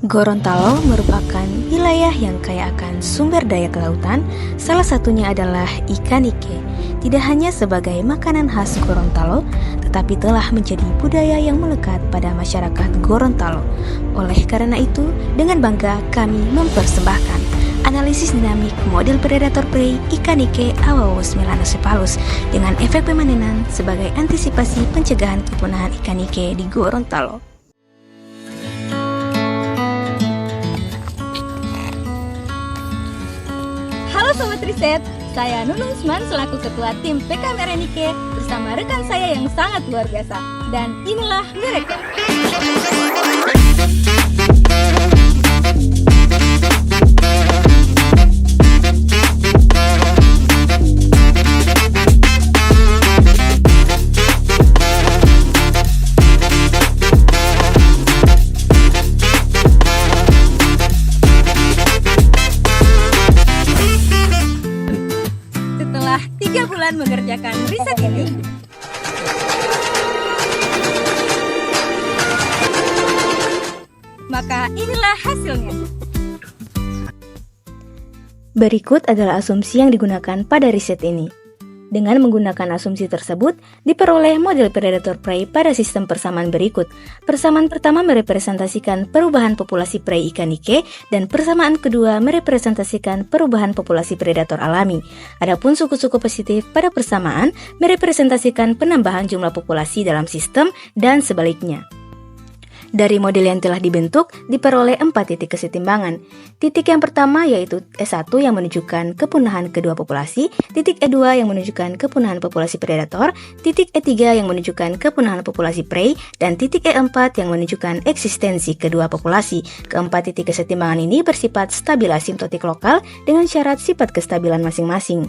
Gorontalo merupakan wilayah yang kaya akan sumber daya kelautan, salah satunya adalah ikan ike. Tidak hanya sebagai makanan khas Gorontalo, tetapi telah menjadi budaya yang melekat pada masyarakat Gorontalo. Oleh karena itu, dengan bangga kami mempersembahkan analisis dinamik model predator prey ikan ike Awawus melanocephalus dengan efek pemanenan sebagai antisipasi pencegahan kepunahan ikan ike di Gorontalo. Halo Sobat Riset, saya Nunung Usman selaku Ketua Tim PKMR Nike bersama rekan saya yang sangat luar biasa. Dan inilah mereka. Setelah 3 bulan mengerjakan riset ini, maka inilah hasilnya. Berikut adalah asumsi yang digunakan pada riset ini. Dengan menggunakan asumsi tersebut, diperoleh model predator prey pada sistem persamaan berikut. Persamaan pertama merepresentasikan perubahan populasi prey ikan ike, dan persamaan kedua merepresentasikan perubahan populasi predator alami. Adapun suku-suku positif pada persamaan merepresentasikan penambahan jumlah populasi dalam sistem dan sebaliknya. Dari model yang telah dibentuk, diperoleh 4 titik kesetimbangan. Titik yang pertama yaitu E1 yang menunjukkan kepunahan kedua populasi, titik E2 yang menunjukkan kepunahan populasi predator, titik E3 yang menunjukkan kepunahan populasi prey, dan titik E4 yang menunjukkan eksistensi kedua populasi. Keempat titik kesetimbangan ini bersifat stabil asimptotik lokal dengan syarat sifat kestabilan masing-masing.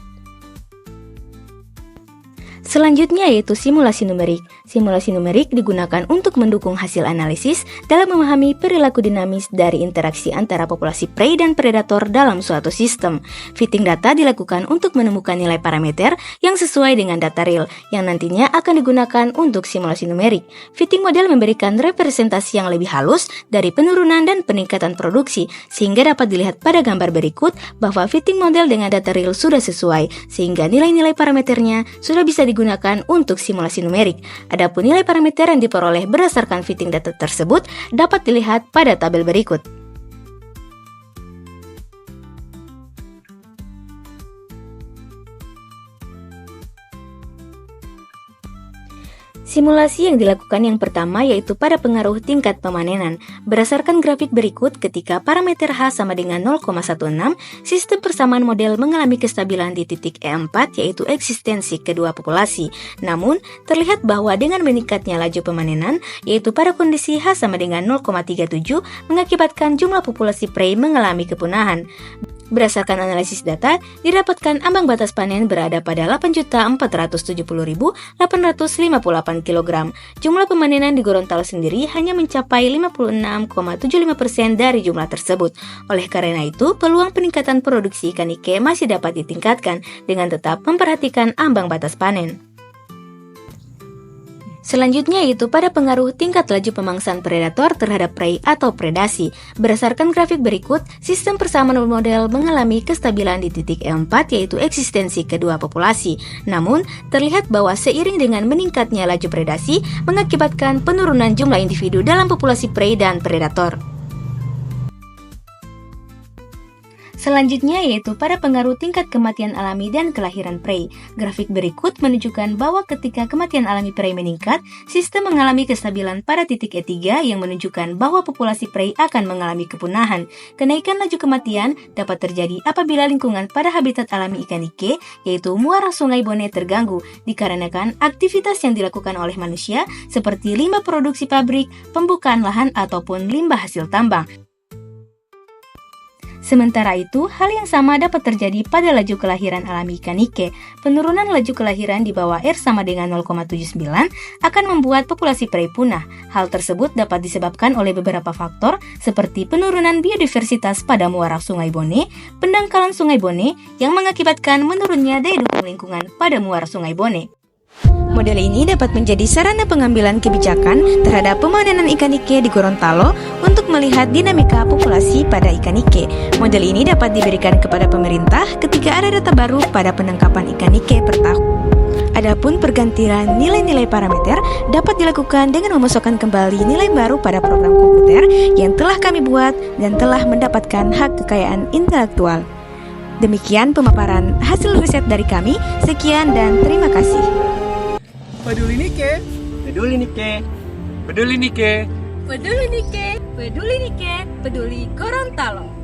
Selanjutnya yaitu simulasi numerik. Simulasi numerik digunakan untuk mendukung hasil analisis dalam memahami perilaku dinamis dari interaksi antara populasi prey dan predator dalam suatu sistem. Fitting data dilakukan untuk menemukan nilai parameter yang sesuai dengan data real, yang nantinya akan digunakan untuk simulasi numerik. Fitting model memberikan representasi yang lebih halus dari penurunan dan peningkatan produksi, sehingga dapat dilihat pada gambar berikut bahwa fitting model dengan data real sudah sesuai, sehingga nilai-nilai parameternya sudah bisa digunakan untuk simulasi numerik. Adapun nilai parameter yang diperoleh berdasarkan fitting data tersebut dapat dilihat pada tabel berikut. Simulasi yang dilakukan yang pertama yaitu pada pengaruh tingkat pemanenan. Berdasarkan grafik berikut, ketika parameter H sama dengan 0,16, sistem persamaan model mengalami kestabilan di titik E4 yaitu eksistensi kedua populasi. Namun, terlihat bahwa dengan meningkatnya laju pemanenan, yaitu pada kondisi H sama dengan 0,37, mengakibatkan jumlah populasi prey mengalami kepunahan. Berdasarkan analisis data, didapatkan ambang batas panen berada pada 8.470.858 kg. Jumlah pemanenan di Gorontalo sendiri hanya mencapai 56,75% dari jumlah tersebut. Oleh karena itu, peluang peningkatan produksi ikan ike masih dapat ditingkatkan dengan tetap memperhatikan ambang batas panen. Selanjutnya yaitu pada pengaruh tingkat laju pemangsaan predator terhadap prey atau predasi. Berdasarkan grafik berikut, sistem persamaan model mengalami kestabilan di titik E4 yaitu eksistensi kedua populasi. Namun, terlihat bahwa seiring dengan meningkatnya laju predasi mengakibatkan penurunan jumlah individu dalam populasi prey dan predator. Selanjutnya yaitu pada pengaruh tingkat kematian alami dan kelahiran prey. Grafik berikut menunjukkan bahwa ketika kematian alami prey meningkat, sistem mengalami kestabilan pada titik E3 yang menunjukkan bahwa populasi prey akan mengalami kepunahan. Kenaikan laju kematian dapat terjadi apabila lingkungan pada habitat alami ikan ike, yaitu muara Sungai Bone terganggu, dikarenakan aktivitas yang dilakukan oleh manusia seperti limbah produksi pabrik, pembukaan lahan, ataupun limbah hasil tambang. Sementara itu, hal yang sama dapat terjadi pada laju kelahiran alami ikan ike. Penurunan laju kelahiran di bawah R sama dengan 0,79 akan membuat populasi prey punah. Hal tersebut dapat disebabkan oleh beberapa faktor seperti penurunan biodiversitas pada muara Sungai Bone, pendangkalan Sungai Bone yang mengakibatkan menurunnya daya dukung lingkungan pada muara Sungai Bone. Model ini dapat menjadi sarana pengambilan kebijakan terhadap pemanenan ikan ike di Gorontalo untuk untuk melihat dinamika populasi pada ikan nike. Model ini dapat diberikan kepada pemerintah ketika ada data baru pada penangkapan ikan nike per tahun. Adapun pergantian nilai-nilai parameter dapat dilakukan dengan memasukkan kembali nilai baru pada program komputer yang telah kami buat dan telah mendapatkan hak kekayaan intelektual. Demikian pemaparan hasil riset dari kami. Sekian dan terima kasih. Peduli Nike. Peduli Nike. Peduli Nike. Peduli Nike, peduli Nike, peduli Gorontalo.